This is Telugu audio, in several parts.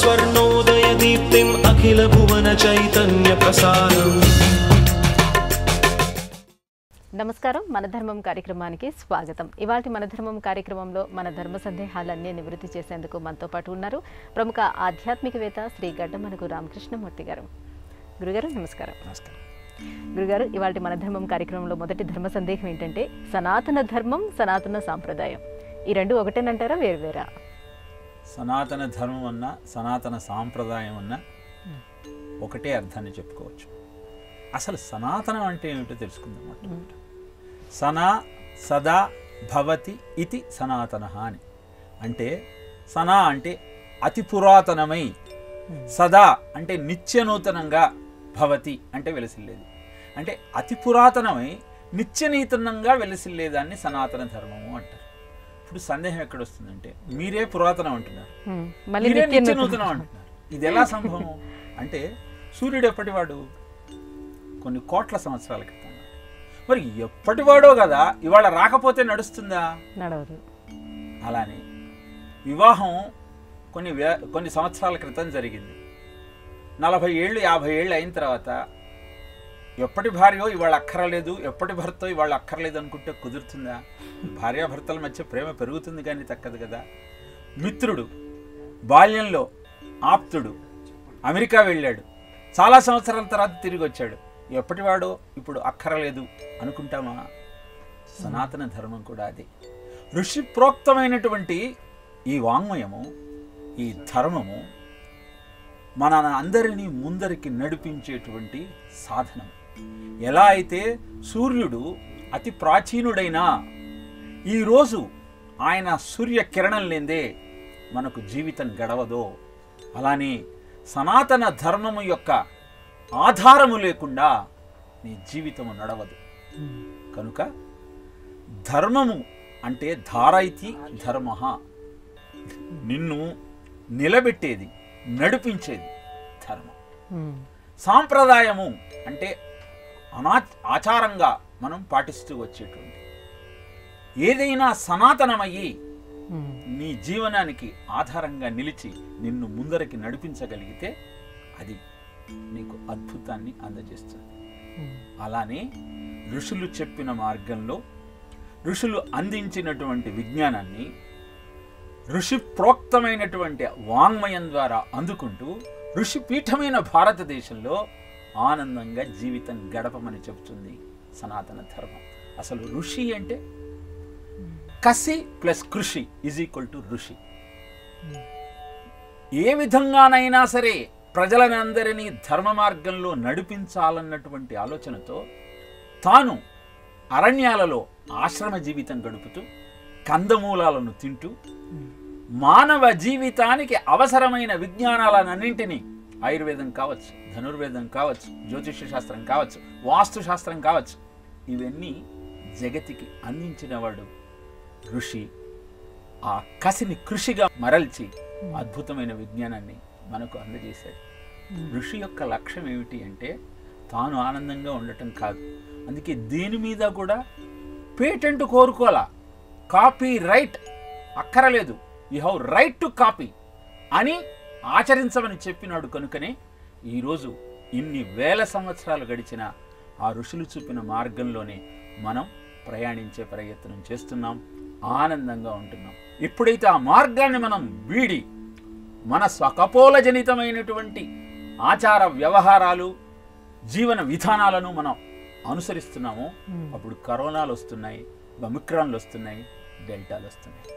స్వర్ణోదయ దీప్తిం అఖిల భువన చైతన్య ప్రసారం. నమస్కారం. మన ధర్మం కార్యక్రమానికి స్వాగతం. ఇవాళ మన ధర్మం కార్యక్రమంలో మన ధర్మ సందేహాలన్నీ నివృత్తి చేసేందుకు మనతో పాటు ఉన్నారు ప్రముఖ ఆధ్యాత్మికవేత్త శ్రీ గడ్డమనుగు రామకృష్ణమూర్తి గారు. గురుగారు నమస్కారం. నమస్కారం గురుగారు, ఇవాళ మన ధర్మం కార్యక్రమంలో మొదటి ధర్మ సందేహం ఏంటంటే, సనాతన ధర్మం సనాతన సాంప్రదాయం ఈ రెండు ఒకటేనంటారా వేరువేరా? సనాతన ధర్మం అన్న సనాతన సాంప్రదాయం అన్న ఒకటే అర్థాన్ని చెప్పుకోవచ్చు. అసలు సనాతనం అంటే ఏమిటో తెలుసుకుందాం. సనా సదా భవతి ఇది సనాతన అని అంటే, సనా అంటే అతి పురాతనమై, సదా అంటే నిత్యనూతనంగా, భవతి అంటే వెలసిల్లేది. అంటే అతి పురాతనమై నిత్యనూతనంగా వెలసిల్లేదాన్ని సనాతన ధర్మము అంటారు. ఇప్పుడు సందేహం ఎక్కడొస్తుందంటే, మీరే పురాతనం అంటున్నారు, మీరే నిత్యనూతనం అంటున్నారు. ఇది ఎలా సంభవం అంటే, సూర్యుడు ఎప్పటివాడు? కొన్ని కోట్ల సంవత్సరాల క్రితం. మరి ఎప్పటివాడో కదా, ఇవాళ రాకపోతే నడుస్తుందా? నడవదు. అలానే వివాహం కొన్ని సంవత్సరాల క్రితం జరిగింది. 40 ఏళ్ళు 50 ఏళ్ళు అయిన తర్వాత ఎప్పటి భార్యో ఇవాళ అక్కర్లేదు, ఎప్పటి భర్తో ఇవాళ అక్కర్లేదు అనుకుంటే కుదురుతుందా? భార్యాభర్తల మధ్య ప్రేమ పెరుగుతుంది కానీ తక్కదు కదా. మిత్రుడు బాల్యంలో ఆప్తుడు అమెరికా వెళ్ళాడు, చాలా సంవత్సరాల తర్వాత తిరిగి వచ్చాడు, ఎప్పటివాడో ఇప్పుడు అక్కరలేదు అనుకుంటామా? సనాతన ధర్మం కూడా అదే. ఋషి ప్రోక్తమైనటువంటి ఈ వాంగ్మయము, ఈ ధర్మము మన అందరినీ ముందరికి నడిపించేటువంటి సాధనం. ఎలా అయితే సూర్యుడు అతి ప్రాచీనుడైనా ఈరోజు ఆయన సూర్య కిరణం లేదే మనకు జీవితం గడవదో, అలానే సనాతన ధర్మము యొక్క ఆధారము లేకుండా నీ జీవితము నడవదు. కనుక ధర్మము అంటే ధారైతి ధర్మ, నిన్ను నిలబెట్టేది, నడిపించేది ధర్మం. సాంప్రదాయము అంటే ఆచారంగా మనం పాటిస్తూ వచ్చేటువంటి ఏదైనా సనాతనమయ్యి నీ జీవనానికి ఆధారంగా నిలిచి నిన్ను ముందరికి నడిపించగలిగితే అది నీకు అద్భుతాన్ని అందజేస్తుంది. అలానే ఋషులు చెప్పిన మార్గంలో, ఋషులు అందించినటువంటి విజ్ఞానాన్ని ఋషి ప్రోక్తమైనటువంటి వాంగ్మయం ద్వారా అందుకుంటూ ఋషిపీఠమైన భారతదేశంలో ఆనందంగా జీవితం గడపమని చెబుతుంది సనాతన ధర్మం. అసలు ఋషి అంటే కసి ప్లస్ కృషి = ఋషి. ఏ విధంగానైనా సరే ప్రజలనందరినీ ధర్మ మార్గంలో నడిపించాలన్నటువంటి ఆలోచనతో తాను అరణ్యాలలో ఆశ్రమ జీవితం గడుపుతూ కందమూలాలను తింటూ మానవ జీవితానికి అవసరమైన విజ్ఞానాలన్నింటినీ, ఆయుర్వేదం కావచ్చు, ధనుర్వేదం కావచ్చు, జ్యోతిష శాస్త్రం కావచ్చు, వాస్తు శాస్త్రం కావచ్చు, ఇవన్నీ జగతికి అందించినవాడు ఋషి. ఆ కసిని కృషిగా మరల్చి అద్భుతమైన విజ్ఞానాన్ని మనకు అందజేశాడు. ఋషి యొక్క లక్ష్యం ఏమిటి అంటే, తాను ఆనందంగా ఉండటం కాదు. అందుకే దేని మీద కూడా పేటెంట్ కోరుకోవాలా, కాపీ రైట్ అక్కరలేదు, you have right to copy అని ఆచరించమని చెప్పినాడు. కనుకనే ఈరోజు ఇన్ని వేల సంవత్సరాలు గడిచిన ఆ ఋషులు చూపిన మార్గంలోనే మనం ప్రయాణించే ప్రయత్నం చేస్తున్నాం, ఆనందంగా ఉంటున్నాం. ఎప్పుడైతే ఆ మార్గాన్ని మనం వీడి మన స్వకపోలజనితమైనటువంటి ఆచార వ్యవహారాలు, జీవన విధానాలను మనం అనుసరిస్తున్నామో అప్పుడు కరోనాలు వస్తున్నాయి, ఒమిక్రాన్లు వస్తున్నాయి, డెల్టాలు వస్తున్నాయి.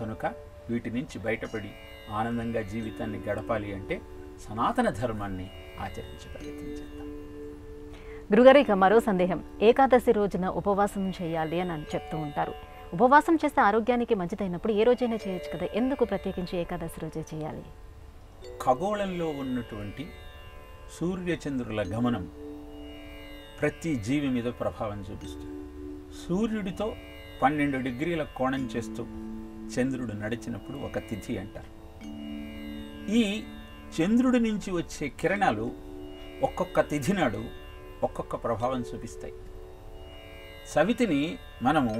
కనుక వీటి నుంచి బయటపడి ఆనందంగా జీవితాన్ని గడపాలి అంటే సనాతన ధర్మాన్ని ఆచరించే ప్రయత్నం చేద్దాం. గురుగారు, ఇక మరో సందేహం, ఏకాదశి రోజున ఉపవాసం చేయాలి అని చెప్తూ ఉంటారు. ఉపవాసం చేస్తే ఆరోగ్యానికి మంచిదైనప్పుడు ఏ రోజైనా చేయొచ్చు కదా, ఎందుకు ప్రత్యేకించి ఏకాదశి రోజే చేయాలి? ఖగోళంలో ఉన్నటువంటి సూర్యచంద్రుల గమనం ప్రతి జీవి మీద ప్రభావం చూపిస్తుంది. సూర్యుడితో 12 డిగ్రీల కోణం చేస్తూ చంద్రుడు నడిచినప్పుడు ఒక తిథి అంటారు. ఈ చంద్రుడి నుంచి వచ్చే కిరణాలు ఒక్కొక్క తిథి నాడు ఒక్కొక్క ప్రభావం చూపిస్తాయి. సవితిని మనము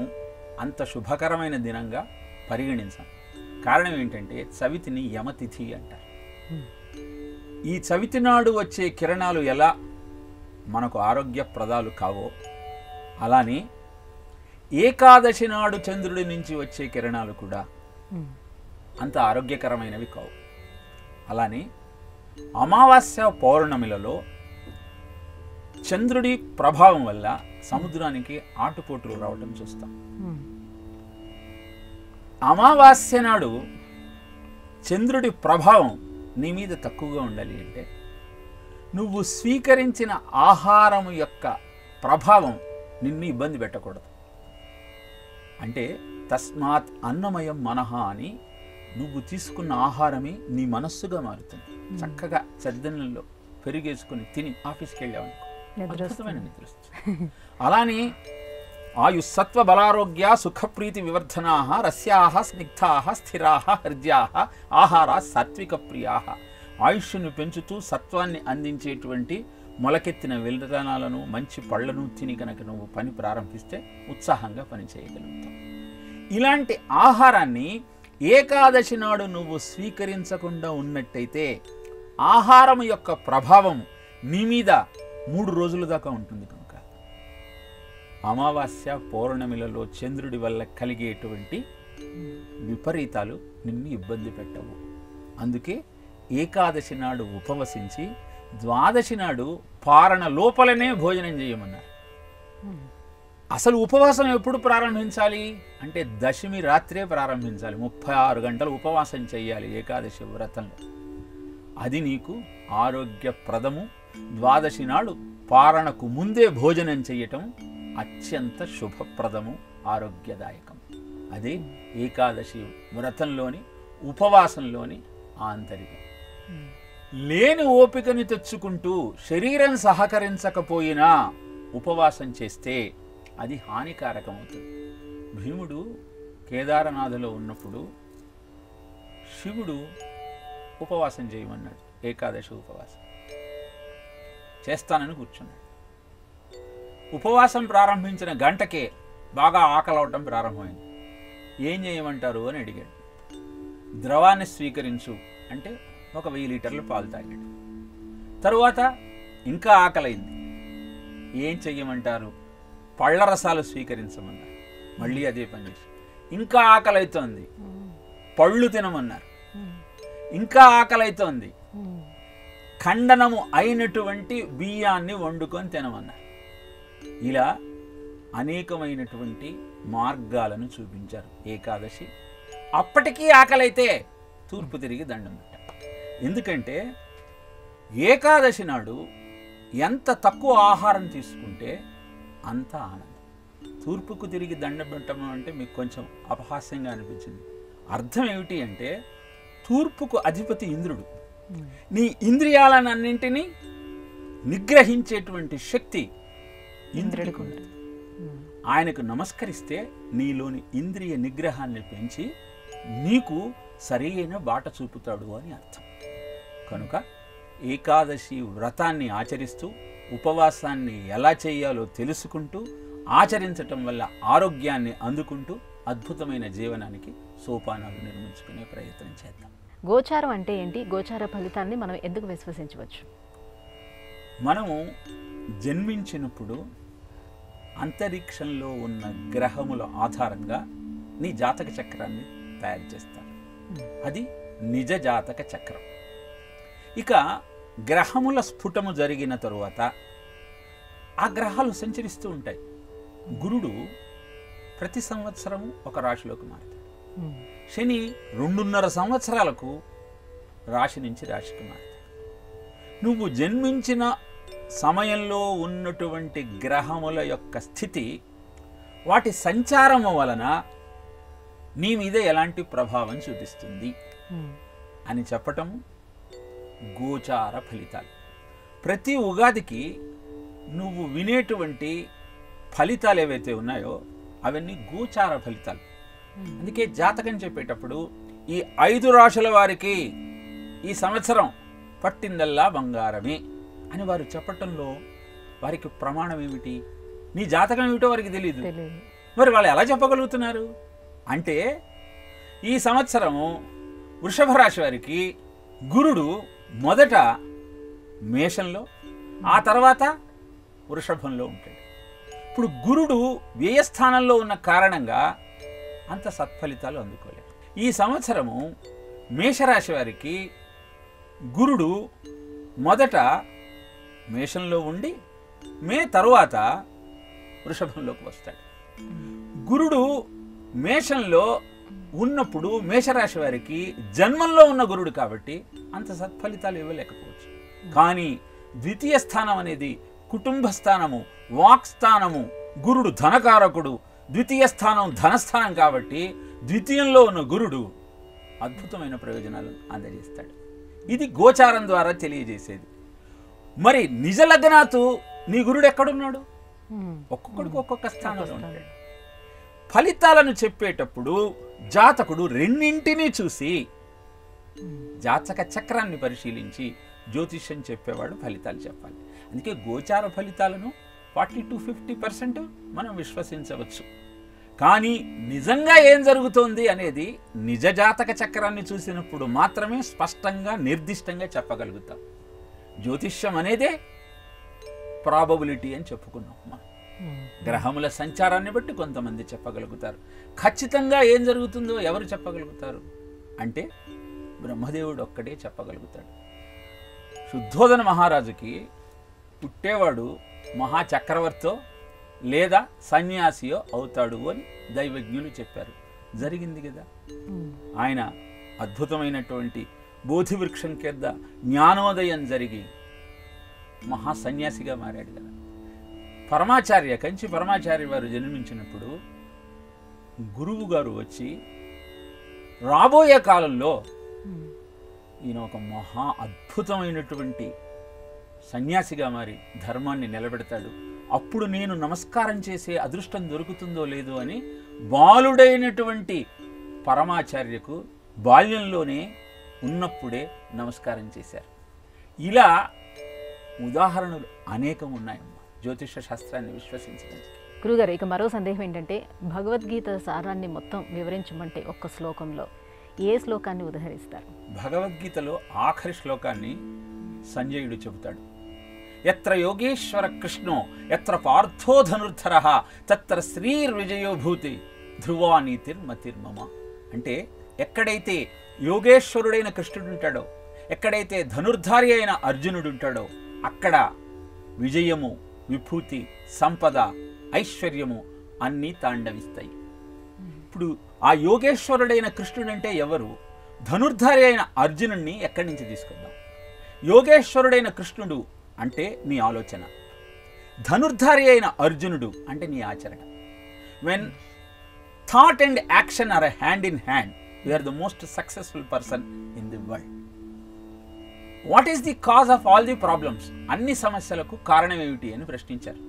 అంత శుభకరమైన దినంగా పరిగణించాం. కారణం ఏంటంటే సవితిని యమతిథి అంటారు. ఈ చవితి నాడు వచ్చే కిరణాలు ఎలా మనకు ఆరోగ్యప్రదాలు కావో అలానే ఏకాదశి నాడు చంద్రుడి నుంచి వచ్చే కిరణాలు కూడా అంత ఆరోగ్యకరమైనవి కావు. అలానే అమావాస్య పౌర్ణమిలలో చంద్రుడి ప్రభావం వల్ల సముద్రానికి ఆటుపోటులు రావటం చూస్తాం. అమావాస్య నాడు చంద్రుడి ప్రభావం నీ మీద తక్కువగా ఉండాలి అంటే నువ్వు స్వీకరించిన ఆహారం యొక్క ప్రభావం నిన్ను ఇబ్బంది పెట్టకూడదు. అంటే తస్మాత్ అన్నమయం మనః అని నువ్వు తీసుకున్న ఆహారమే నీ మనస్సుగా మారుతుంది. చక్కగా సద్దన్నంలో పెరిగేసుకుని తిని ఆఫీస్కి వెళ్ళావనుకో అద్భుతమైన నిద్ర వస్తుంది. అలానే ఆయుస్సత్వ బలారోగ్య సుఖప్రీతి వివర్ధనా రస్యా స్నిగ్ధా స్థిరా హృద్యా ఆహార సాత్విక ప్రియా. ఆయుష్ను పెంచుతూ సత్వాన్ని అందించేటువంటి మొలకెత్తిన విత్తనాలను మంచి పళ్లను తిని కనుక నువ్వు పని ప్రారంభిస్తే ఉత్సాహంగా పని చేయగలుగుతావు. ఇలాంటి ఆహారాన్ని ఏకాదశి నాడు నువ్వు స్వీకరించకుండా ఉన్నట్టయితే ఆహారం యొక్క ప్రభావం నీ మీద 3 రోజుల దాకా ఉంటుంది. కనుక అమావాస్య పౌర్ణమిలలో చంద్రుడి వల్ల కలిగేటువంటి విపరీతాలు నిన్ను ఇబ్బంది పెట్టవు. అందుకే ఏకాదశి నాడు ఉపవసించి ద్వాదశి నాడు పారణ లోపలనే భోజనం చేయమన్నారు. అసలు ఉపవాసం ఎప్పుడు ప్రారంభించాలి అంటే దశమి రాత్రే ప్రారంభించాలి. 36 గంటలు ఉపవాసం చేయాలి ఏకాదశి వ్రతంలో. అది నీకు ఆరోగ్యప్రదము. ద్వాదశి నాడు పారణకు ముందే భోజనం చేయటం అత్యంత శుభప్రదము, ఆరోగ్యదాయకం. అదే ఏకాదశి వ్రతంలోని ఉపవాసంలోని ఆంతరికం. లేని ఓపికని తెచ్చుకుంటూ శరీరం సహకరించకపోయినా ఉపవాసం చేస్తే అది హానికారకమవుతుంది. భీముడు కేదారనాథలో ఉన్నప్పుడు శివుడు ఉపవాసం చేయమన్నాడు. ఏకాదశి ఉపవాసం చేస్తానని కూర్చున్నాడు. ఉపవాసం ప్రారంభించిన గంటకే బాగా ఆకలి అవటం ప్రారంభమైంది. ఏం చేయమంటారు అని అడిగాడు. ద్రవాన్ని స్వీకరించు అంటే 1000 లీటర్లు పాలు తాగాడు. తరువాత ఇంకా ఆకలైంది. ఏం చెయ్యమంటారు? పళ్ళ రసాలు స్వీకరించమన్నారు. మళ్ళీ అదే పని చేసి ఇంకా ఆకలైతోంది, పళ్ళు తినమన్నారు. ఇంకా ఆకలైతోంది, ఖండనము అయినటువంటి బియ్యాన్ని వండుకొని తినమన్నారు. ఇలా అనేకమైనటువంటి మార్గాలను చూపించారు ఏకాదశి. అప్పటికీ ఆకలైతే తూర్పు తిరిగి దండం పెట్టారు. ఎందుకంటే ఏకాదశి నాడు ఎంత తక్కువ ఆహారం తీసుకుంటే అంత ఆనందం. తూర్పుకు తిరిగి దండం పెట్టడం అంటే మీకు కొంచెం అపహాస్యంగా అనిపించింది. అర్థం ఏమిటి అంటే తూర్పుకు అధిపతి ఇంద్రుడు. నీ ఇంద్రియాలన్నింటినీ నిగ్రహించేటువంటి శక్తి ఇంద్రుడికి ఉన్నది. ఆయనకు నమస్కరిస్తే నీలోని ఇంద్రియ నిగ్రహాన్ని పెంచి నీకు సరైన బాట చూపుతాడు అని అర్థం. కనుక ఏకాదశి వ్రతాన్ని ఆచరిస్తూ ఉపవాసాన్ని ఎలా చేయాలో తెలుసుకుంటూ ఆచరించటం వల్ల ఆరోగ్యాన్ని అందుకుంటూ అద్భుతమైన జీవనానికి సోపానాలు నిర్మించుకునే ప్రయత్నం చేద్దాం. గోచారం అంటే ఏంటి? గోచార ఫలితాన్ని మనం ఎందుకు విశ్వసించవచ్చు? మనము జన్మించినప్పుడు అంతరిక్షంలో ఉన్న గ్రహముల ఆధారంగా నీ జాతక చక్రాన్ని తయారు చేస్తారు. అది నిజ జాతక చక్రం. ఇక గ్రహముల స్ఫుటము జరిగిన తరువాత ఆ గ్రహాలు సంచరిస్తూ ఉంటాయి. గురుడు ప్రతి సంవత్సరము ఒక రాశిలోకి మారుతాడు. శని 2.5 సంవత్సరాలకు రాశి నుంచి రాశికి మారుతాడు. నువ్వు జన్మించిన సమయంలో ఉన్నటువంటి గ్రహముల యొక్క స్థితి, వాటి సంచారము వలన నీ మీద ఎలాంటి ప్రభావం చూపిస్తుంది అని చెప్పటము గోచార ఫలితాలు. ప్రతి ఉగాదికి నువ్వు వినేటువంటి ఫలితాలు ఏవైతే ఉన్నాయో అవన్నీ గోచార ఫలితాలు. అందుకే జాతకం చెప్పేటప్పుడు ఈ 5 రాశుల వారికి ఈ సంవత్సరం పట్టిందల్లా బంగారమే అని వారు చెప్పటంలో వారికి ప్రమాణం ఏమిటి? నీ జాతకం ఏమిటో వారికి తెలియదు. మరి వాళ్ళు ఎలా చెప్పగలుగుతున్నారు అంటే ఈ సంవత్సరము వృషభ రాశి వారికి గురుడు మొదట మేషంలో, ఆ తర్వాత వృషభంలో ఉంటాడు. ఇప్పుడు గురుడు వ్యయస్థానంలో ఉన్న కారణంగా అంత సత్ఫలితాలు అందుకోలేదు. ఈ సంవత్సరము మేషరాశి వారికి గురుడు మొదట మేషంలో ఉండి మే తరువాత వృషభంలోకి వస్తాడు. గురుడు మేషంలో ఉన్నప్పుడు మేషరాశి వారికి జన్మంలో ఉన్న గురుడు కాబట్టి అంత సత్ఫలితాలు ఇవ్వలేకపోవచ్చు. కానీ ద్వితీయ స్థానం అనేది కుటుంబ స్థానము, వాక్ స్థానము, గురుడు ధనకారకుడు, ద్వితీయ స్థానం ధనస్థానం కాబట్టి ద్వితీయంలో ఉన్న గురుడు అద్భుతమైన ప్రయోజనాలను అందజేస్తాడు. ఇది గోచారం ద్వారా తెలియజేసేది. మరి నిజ లగ్నాతు నీ గురుడు ఎక్కడున్నాడు? ఒక్కొక్కడికి ఒక్కొక్క స్థానంలో ఉంటాడు. ఫలితాలను చెప్పేటప్పుడు జాతకుడు రెండింటినీ చూసి జాతక చక్రాన్ని పరిశీలించి జ్యోతిష్యం చెప్పేవాడు ఫలితాలు చెప్పాలి. అందుకే గోచార ఫలితాలను 40-50% మనం విశ్వసించవచ్చు. కానీ నిజంగా ఏం జరుగుతోంది అనేది నిజ జాతక చక్రాన్ని చూసినప్పుడు మాత్రమే స్పష్టంగా నిర్దిష్టంగా చెప్పగలుగుతాం. జ్యోతిష్యం అనేదే ప్రాబబిలిటీ అని చెప్పుకున్నాం. మనం గ్రహముల సంచారాన్ని బట్టి కొంతమంది చెప్పగలుగుతారు. ఖచ్చితంగా ఏం జరుగుతుందో ఎవరు చెప్పగలుగుతారు అంటే బ్రహ్మదేవుడు ఒక్కడే చెప్పగలుగుతాడు. శుద్ధోదన మహారాజుకి పుట్టేవాడు మహాచక్రవర్తో లేదా సన్యాసియో అవుతాడు అని దైవజ్ఞులు చెప్పారు. జరిగింది కదా. ఆయన అద్భుతమైనటువంటి బోధివృక్షం కింద జ్ఞానోదయం జరిగి మహాసన్యాసిగా మారాడు కదా. కంచి పరమాచార్య వారు జన్మించినప్పుడు గురువు గారు వచ్చి రాబోయే కాలంలో ఈయన ఒక మహా అద్భుతమైనటువంటి సన్యాసిగా మారి ధర్మాన్ని నిలబెడతాడు, అప్పుడు నేను నమస్కారం చేసే అదృష్టం దొరుకుతుందో లేదో అని బాలుడైనటువంటి పరమాచార్యకు బాల్యంలోనే ఉన్నప్పుడే నమస్కారం చేశారు. ఇలా ఉదాహరణలు అనేకం ఉన్నాయమ్మా జ్యోతిష శాస్త్రాన్ని విశ్వసించడానికి. గురుగారు, ఇక మరో సందేహం ఏంటంటే భగవద్గీత సారాన్ని మొత్తం వివరించమంటే ఒక్క శ్లోకంలో ఏ శ్లోకాన్ని ఉదహరిస్తారు? భగవద్గీతలో ఆఖరి శ్లోకాన్ని సంజయుడు చెబుతాడు. ఎత్ర యోగేశ్వర కృష్ణో ఎత్ర పార్థో ధనుర్ధరః తత్ర శ్రీర్విజయోభూతి ధ్రువా నీతిర్మతిర్మమ. అంటే ఎక్కడైతే యోగేశ్వరుడైన కృష్ణుడు ఉంటాడో, ఎక్కడైతే ధనుర్ధారి అయిన అర్జునుడు ఉంటాడో అక్కడ విజయము, విభూతి, సంపద, ఐశ్వర్యము అన్నీ తాండవిస్తాయి. ఇప్పుడు ఆ యోగేశ్వరుడైన కృష్ణుడు అంటే ఎవరు? ధనుర్ధారి అయిన అర్జునుడిని ఎక్కడి నుంచి తీసుకుందాం? యోగేశ్వరుడైన కృష్ణుడు అంటే నీ ఆలోచన, ధనుర్ధారి అయిన అర్జునుడు అంటే నీ ఆచరణ. When thought and action are hand in hand, you are the most successful person in the world. What is the cause of all the problems? అన్ని సమస్యలకు కారణం ఏమిటి అని ప్రశ్నించారు.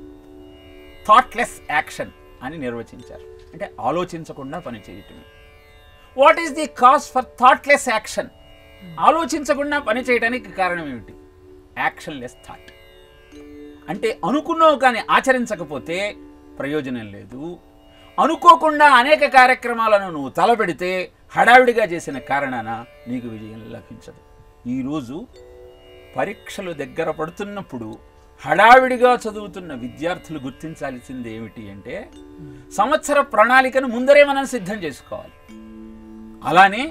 థాట్లెస్ యాక్షన్ అని నిర్వచించారు, అంటే ఆలోచించకుండా పని చేయటమే. What is the cause for thoughtless action? ఆలోచించకుండా పని చేయడానికి కారణం ఏమిటి? Actionless thought. అంటే అనుకున్నావు కానీ ఆచరించకపోతే ప్రయోజనం లేదు. అనుకోకుండా అనేక కార్యక్రమాలను నువ్వు తలపెడితే హడావిడిగా చేసిన కారణాన నీకు విజయం లభించదు. ఈరోజు పరీక్షలు దగ్గర పడుతున్నప్పుడు హడావిడిగా చదువుతున్న విద్యార్థులు గుర్తించాల్సింది ఏమిటి అంటే సంవత్సర ప్రణాళికను ముందరే మనం సిద్ధం చేసుకోవాలి. అలానే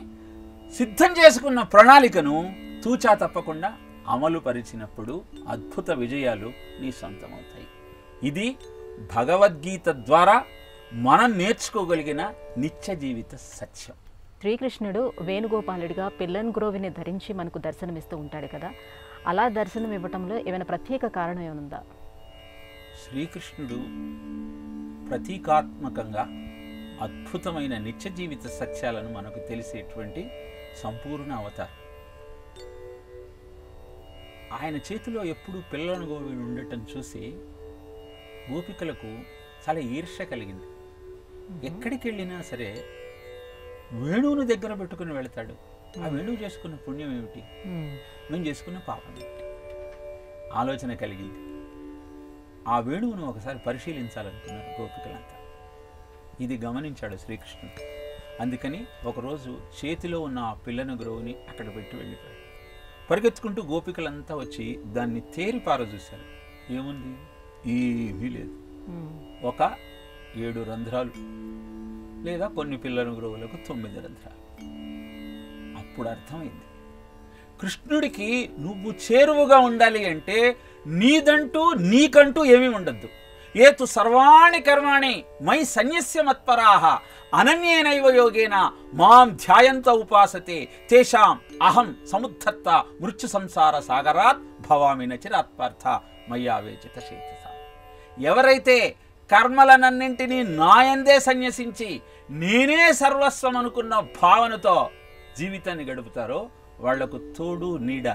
సిద్ధం చేసుకున్న ప్రణాళికను తూచా తప్పకుండా అమలు పరిచినప్పుడు అద్భుత విజయాలు నీ సొంతమవుతాయి. ఇది భగవద్గీత ద్వారా మనం నేర్చుకోగలిగిన నిత్య జీవిత సత్యం. శ్రీకృష్ణుడు వేణుగోపాలుడిగా పిల్లన్ గ్రోవిని ధరించి మనకు దర్శనమిస్తూ ఉంటాడు కదా, అలా దర్శనం ఇవ్వటంలో ఏమైనా ప్రత్యేక కారణం ఏముందా? శ్రీకృష్ణుడు ప్రతీకాత్మకంగా అద్భుతమైన నిత్య జీవిత సత్యాలను మనకు తెలిసేటువంటి సంపూర్ణ అవతారం. ఆయన చేతిలో ఎప్పుడూ పిల్లలను గోవి ఉండటం చూసి గోపికలకు చాలా ఈర్ష్య కలిగింది. ఎక్కడికి వెళ్ళినా సరే వేణువును దగ్గర పెట్టుకుని వెళతాడు, ఆ వేణువు చేసుకున్న పుణ్యం ఏమిటి, మేము చేసుకున్న పాపం ఏమిటి ఆలోచన కలిగింది. ఆ వేణువును ఒకసారి పరిశీలించాలనుకున్నారు గోపికలంతా. ఇది గమనించాడు శ్రీకృష్ణుడు. అందుకని ఒకరోజు చేతిలో ఉన్న ఆ పిల్లను గ్రోవుని అక్కడ పెట్టి వెళ్ళిపోయాడు. పరిగెత్తుకుంటూ గోపికలంతా వచ్చి దాన్ని తేరిపార చూశారు. ఏముంది? ఏమీ లేదు. ఒక 7 రంధ్రాలు, లేదా కొన్ని పిల్లల గ్రోవులకు 9 రంధ్రాలు. అప్పుడు అర్థమైంది, కృష్ణుడికి నువ్వు చేరువుగా ఉండాలి అంటే నీకంటూ ఏమీ ఉండద్దు. ఏతు సర్వాణి కర్మాణి మై సన్యస్య మత్పరాః అనన్యేనైవ యోగేన మాం ధ్యాయంత ఉపాసతే తేషాం అహం సముద్ధర్త మృత్యు సంసార సాగరాత్ భవామి నచిరాత్పార్థ మయ్యావేచిత చేతసా. ఎవరైతే కర్మలనన్నింటినీ నాయందే సన్యసించి నేనే సర్వస్వం అనుకున్న భావనతో జీవితాన్ని గడుపుతారో వాళ్లకు తోడు నీడ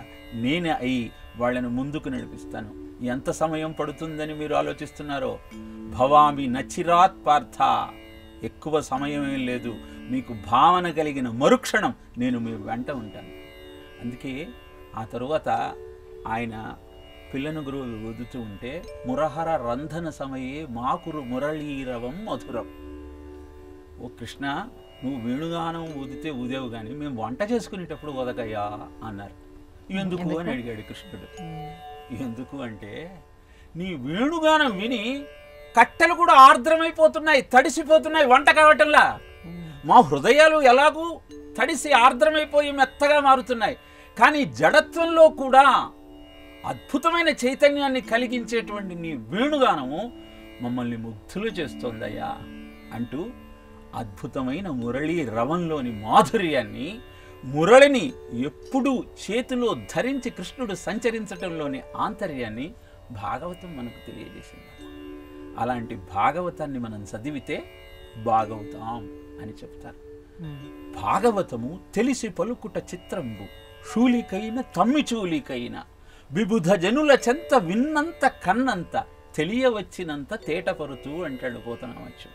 నేనే అయి వాళ్ళని ముందుకు నడిపిస్తాను. ఎంత సమయం పడుతుందని మీరు ఆలోచిస్తున్నారో? భవామి నచిరాత్ పార్థ, ఎక్కువ సమయం ఏం లేదు. మీకు భావన కలిగిన మరుక్షణం నేను మీ వెంట ఉంటాను. అందుకే ఆ తరువాత ఆయన పిల్లను గురువు వదుతూ ఉంటే మురహర రంధన సమయే మాకురు మురళీరవం మధురం. ఓ కృష్ణ, నువ్వు వేణుగానం ఊదితే ఊదేవు కానీ మేము వంట చేసుకునేటప్పుడు వదకయ్యా అన్నారు. ఎందుకు అని అడిగాడు కృష్ణుడు. ఎందుకు అంటే, నీ వేణుగానం విని కట్టెలు కూడా ఆర్ద్రమైపోతున్నాయి, తడిసిపోతున్నాయి వంట కావటంలా. మా హృదయాలు ఎలాగూ తడిసి ఆర్ద్రమైపోయి మెత్తగా మారుతున్నాయి. కానీ జడత్వంలో కూడా అద్భుతమైన చైతన్యాన్ని కలిగించేటువంటి నీ వేణుగానము మమ్మల్ని ముగ్ధులు చేస్తోందయ్యా అంటూ అద్భుతమైన మురళీ రవంలోని మాధుర్యాన్ని, మురళిని ఎప్పుడూ చేతిలో ధరించి కృష్ణుడు సంచరించటంలోని ఆంతర్యాన్ని భాగవతం మనకు తెలియజేసింది. అలాంటి భాగవతాన్ని మనం చదివితే బాగవుతాం అని చెప్తారు. భాగవతము తెలిసి పలుకుట చిత్రంబు, శూలికైన తమ్మిచూలికైన విబుధ జనుల చెంత విన్నంత కన్నంత తెలియవచ్చినంత తేటపరుతూ అంటాడు పోతనామచ్చు.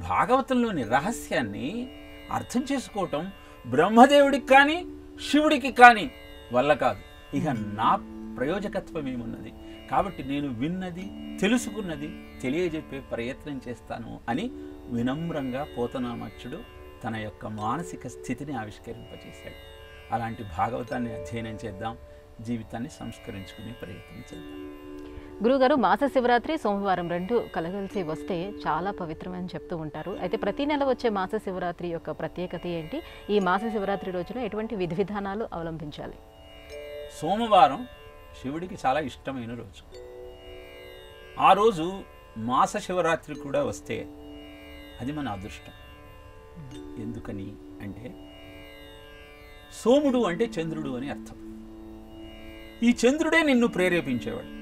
భాగవతంలోని రహస్యాన్ని అర్థం చేసుకోవటం బ్రహ్మదేవుడికి కానీ శివుడికి కానీ వల్ల కాదు. ఇక నా ప్రయోజకత్వం ఏమున్నది? కాబట్టి నేను విన్నది తెలుసుకున్నది తెలియజెప్పే ప్రయత్నం చేస్తాను అని వినమ్రంగా పోతనామచ్చుడు తన యొక్క మానసిక స్థితిని ఆవిష్కరింపజేశాడు. అలాంటి భాగవతాన్ని అధ్యయనం చేద్దాం, జీవితాన్ని సంస్కరించుకునే ప్రయత్నం చేద్దాం. గురుగారు, మాస శివరాత్రి సోమవారం 2 కలగలిసి వస్తే చాలా పవిత్రమని చెప్తూ ఉంటారు. అయితే ప్రతి నెల వచ్చే మాస శివరాత్రి యొక్క ప్రత్యేకత ఏంటి? ఈ మాస శివరాత్రి రోజున ఎటువంటి విధి విధానాలు అవలంబించాలి? సోమవారం శివుడికి చాలా ఇష్టమైన రోజు. ఆ రోజు మాస శివరాత్రి కూడా వస్తే అది మన అదృష్టం. ఎందుకని అంటే, సోముడు అంటే చంద్రుడు అని అర్థం. ఈ చంద్రుడే నిన్ను ప్రేరేపించేవాడు,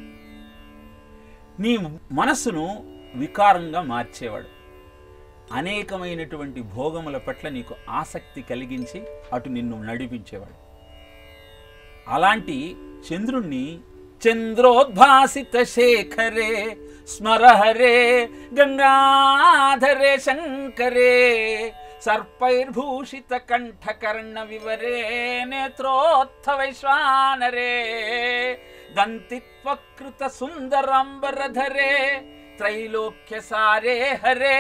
నీ మనస్సును వికారంగా మార్చేవాడు, అనేకమైనటువంటి భోగముల పట్ల నీకు ఆసక్తి కలిగించి అటు నిన్ను నడిపించేవాడు. అలాంటి చంద్రుణ్ణి చంద్రోద్భాసిత శేఖరే స్మరహరే గంగాధరే శంకరే సర్పైర్భూషిత కంఠకర్ణ వివరే నేత్రోత్థ వైశ్వానరే దంతిత్వకృత సుందరాంబరధరే త్రైలోక్య సారే హరే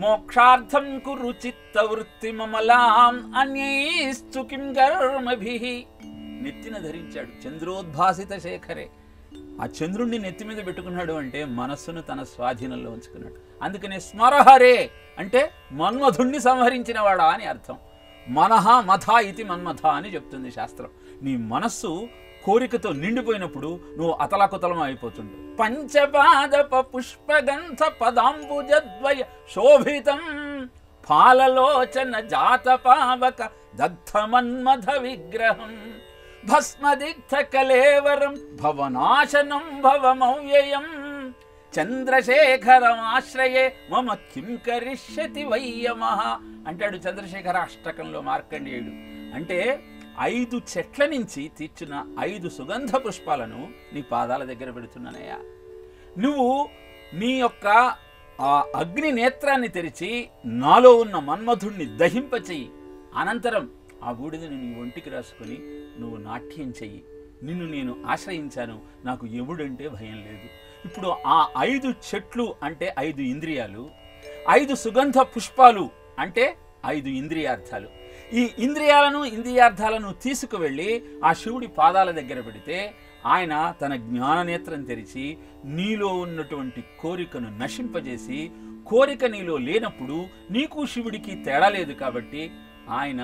మోక్షార్థం కురు చిత్తవృత్తి మమలాం అన్యైస్తు కిం కర్మభిః. నెత్తిన ధరించాడు చంద్రోద్భాసిత శేఖరే. ఆ చంద్రుణ్ణి నెత్తి మీద పెట్టుకున్నాడు అంటే మనస్సును తన స్వాధీనంలో ఉంచుకున్నాడు. అందుకనే స్మరహరే అంటే మన్మధుణ్ణి సంహరించినవాడా అని అర్థం. మనహ మథ ఇది మన్మథ అని చెప్తుంది శాస్త్రం. నీ మనస్సు కోరికతో నిండిపోయినప్పుడు నువ్వు అతలాకుతలం అయిపోతుండు. పంచపాదప పుష్పగంధ పదాంబుజద్వయ శోభితం ఫాలలోచన జాత పావక దగ్ధ మన్మథ విగ్రహం భస్మదిగ్ధ కలేవరం భవనాశనం భవమవ్యయం చంద్రశేఖరమాశ్రయే మమ కిం కరిష్యతి వయ్యమః అంటాడు చంద్రశేఖర అష్టకంలో మార్కండేయుడు. అంటే 5 చెట్ల నుంచి తీర్చిన 5 సుగంధ పుష్పాలను నీ పాదాల దగ్గర పెడుతున్నానయ్యా. నువ్వు నీ యొక్క ఆ అగ్ని నేత్రాన్ని తెరిచి నాలో ఉన్న మన్మధుణ్ణి దహింపచెయ్యి. అనంతరం ఆ బూడిదని నీ ఒంటికి రాసుకొని నువ్వు నాట్యం చెయ్యి. నిన్ను నేను ఆశ్రయించాను, నాకు ఎముడంటే భయం లేదు. ఇప్పుడు ఆ 5 చెట్లు అంటే 5 ఇంద్రియాలు, 5 సుగంధ పుష్పాలు అంటే 5 ఇంద్రియార్థాలు. ఈ ఇంద్రియార్థాలను తీసుకువెళ్ళి ఆ శివుడి పాదాల దగ్గర పెడితే ఆయన తన జ్ఞాననేత్రం తెరిచి నీలో ఉన్నటువంటి కోరికను నశింపజేసి, కోరిక నీలో లేనప్పుడు నీకు శివుడికి తేడా లేదు కాబట్టి ఆయన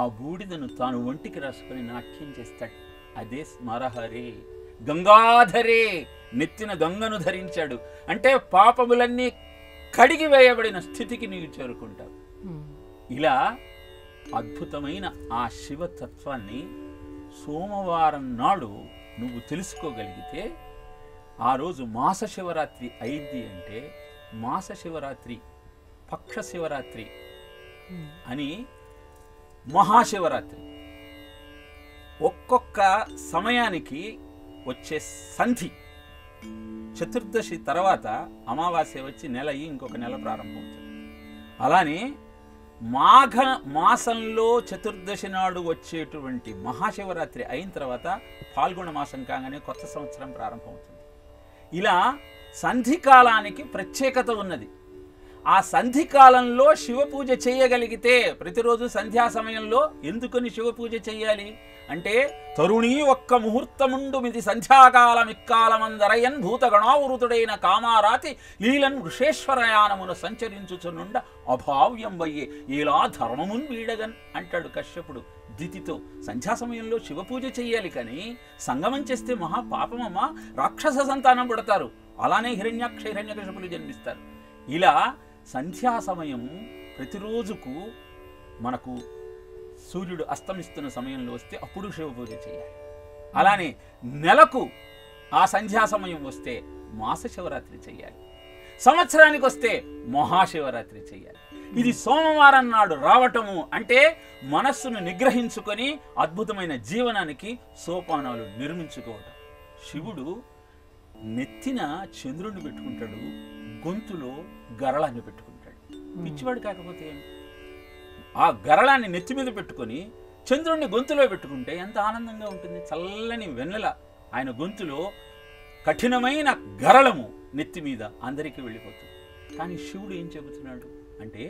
ఆ బూడిదను తాను ఒంటికి రాసుకొని నాట్యం చేస్తాడు. అదే స్మరహరే గంగాధరే, నెత్తిన గంగను ధరించాడు అంటే పాపములన్నీ కడిగి వేయబడిన స్థితికి నీవు చేరుకుంటావు. ఇలా అద్భుతమైన ఆ శివతత్వాన్ని సోమవారం నాడు నువ్వు తెలుసుకోగలిగితే ఆ రోజు మాస శివరాత్రి అయింది అంటే మాస శివరాత్రి, పక్ష శివరాత్రి అని మహాశివరాత్రి, ఒక్కొక్క సమయానికి వచ్చే సంధి. చతుర్దశి తర్వాత అమావాస్య వచ్చి నెల అయ్యి ఇంకొక నెల ప్రారంభమవుతుంది. అలానే మాఘ మాసంలో చతుర్దశి నాడు వచ్చేటువంటి మహాశివరాత్రి అయిన తర్వాత పాల్గొన మాసం కాగానే కొత్త సంవత్సరం ప్రారంభమవుతుంది. ఇలా సంధికాలానికి ప్రత్యేకత ఉన్నది. ఆ సంధికాలంలో శివపూజ చేయగలిగితే, ప్రతిరోజు సంధ్యా సమయంలో ఎందుకని శివపూజ చెయ్యాలి అంటే, తరుణీ ఒక్క ముహూర్తముండు మిది సంధ్యాకాలమిక్కాలమందరయన్ భూతగణావృతుడైన కామారాతి లీలన్ వృషేశ్వరయానమున సంచరించుచునుండ అభావ్యం వయ్యే ఇలా ధర్మమున్ వీడగన్ అంటాడు కశ్యపుడు దితితో. సంధ్యా సమయంలో శివపూజ చెయ్యాలి, కానీ సంగమం చేస్తే మహా పాపమమ్మ, రాక్షస సంతానం పుడతారు, అలానే హిరణ్యకశిపులు జన్మిస్తారు. ఇలా సంధ్యా సమయం ప్రతిరోజుకు మనకు సూర్యుడు అస్తమిస్తున్న సమయంలో వస్తే అప్పుడు శివపూజ చేయాలి. అలానే నెలకు ఆ సంధ్యా సమయం వస్తే మాస శివరాత్రి చేయాలి, సంవత్సరానికి వస్తే మహాశివరాత్రి చేయాలి. ఇది సోమవారం నాడు రావటము అంటే మనస్సును నిగ్రహించుకొని అద్భుతమైన జీవనానికి సోపానాలు నిర్మించుకోవటం. శివుడు నెత్తిన చంద్రుడిని పెట్టుకుంటాడు, గొంతులో గరళాన్ని పెట్టుకుంటాడు. పిచ్చివాడు కాకపోతే ఆ గరళాన్ని నెత్తి మీద పెట్టుకొని చంద్రుడిని గొంతులో పెట్టుకుంటే ఎంత ఆనందంగా ఉంటుంది. చల్లని వెన్నెల ఆయన గొంతులో, కఠినమైన గరళము నెత్తి మీద అందరికీ వెళ్ళిపోతుంది. కానీ శివుడు ఏం చెబుతున్నాడు అంటే,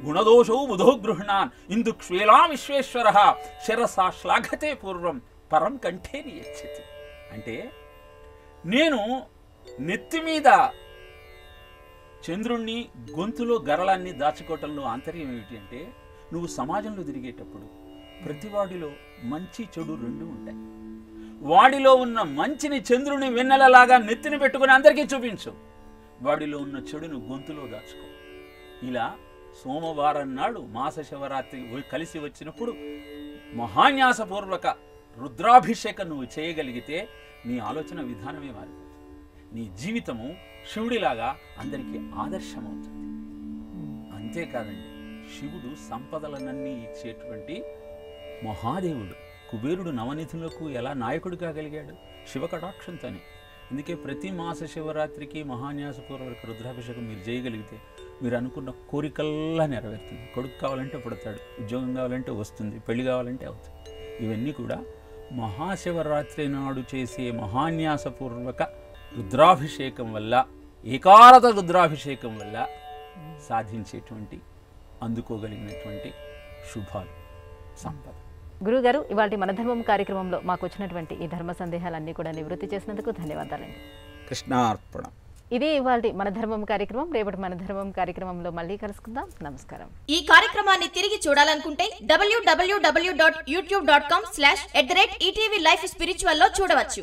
గుణదోషౌ బుధో గృహ్ణాన్ ఇందు క్షేలా విశ్వేశ్వర శిరసా శ్లాఘతే పూర్వం పరం కంఠేని యచ్చతి. అంటే నేను నెత్తి మీద చంద్రుణ్ణి, గొంతులో గరళాన్ని దాచుకోవటంలో ఆంతర్యం ఏమిటి అంటే, నువ్వు సమాజంలో తిరిగేటప్పుడు ప్రతివాడిలో మంచి చెడు రెండు ఉంటాయి. వాడిలో ఉన్న మంచిని చంద్రుని వెన్నెలలాగా నెత్తిని పెట్టుకుని అందరికీ చూపించు, వాడిలో ఉన్న చెడును గొంతులో దాచుకో. ఇలా సోమవారం నాడు మాస శివరాత్రి కలిసి వచ్చినప్పుడు మహాన్యాసపూర్వక రుద్రాభిషేకం నువ్వు చేయగలిగితే నీ ఆలోచన విధానమే మారిపోతుంది. నీ జీవితము శివుడిలాగా అందరికీ ఆదర్శమవుతుంది. అంతేకాదండి, శివుడు సంపదలనన్నీ ఇచ్చేటువంటి మహాదేవుడు. కుబేరుడు నవనిధులకు ఎలా నాయకుడు కాగలిగాడు? శివ కటాక్షంతోనే. అందుకే ప్రతి మాస శివరాత్రికి మహాన్యాసపూర్వక రుద్రాభిషేకం మీరు చేయగలిగితే మీరు అనుకున్న కోరికల్లా నెరవేరుతుంది. కొడుకు కావాలంటే పుడతాడు, ఉద్యోగం కావాలంటే వస్తుంది, పెళ్లి కావాలంటే అవుతుంది. ఇవన్నీ కూడా మహాశివరాత్రి నాడు చేసే మహాన్యాసపూర్వక రుద్రాభిషేకం వల్ల, ఏకారత రుద్రాభిషేకం వల్ల సాధించేటువంటి, అందుకోగలిగినటువంటి శుభాలు, సంపద. గురుగారు, ఇవాళ మన ధర్మం కార్యక్రమంలో మాకు వచ్చినటువంటి ఈ ధర్మ సందేహాలన్నీ కూడా నివృత్తి చేసినందుకు ధన్యవాదాలండి. కృష్ణార్పణం. ఇది ఇవాళ మన ధర్మం కార్యక్రమం. రేపటి మన ధర్మం కార్యక్రమంలో మళ్ళీ కలుసుకుందాం. నమస్కారం. ఈ కార్యక్రమాన్ని తిరిగి చూడాలనుకుంటే www.youtube.com/@ETV Life Spiritual లో చూడవచ్చు.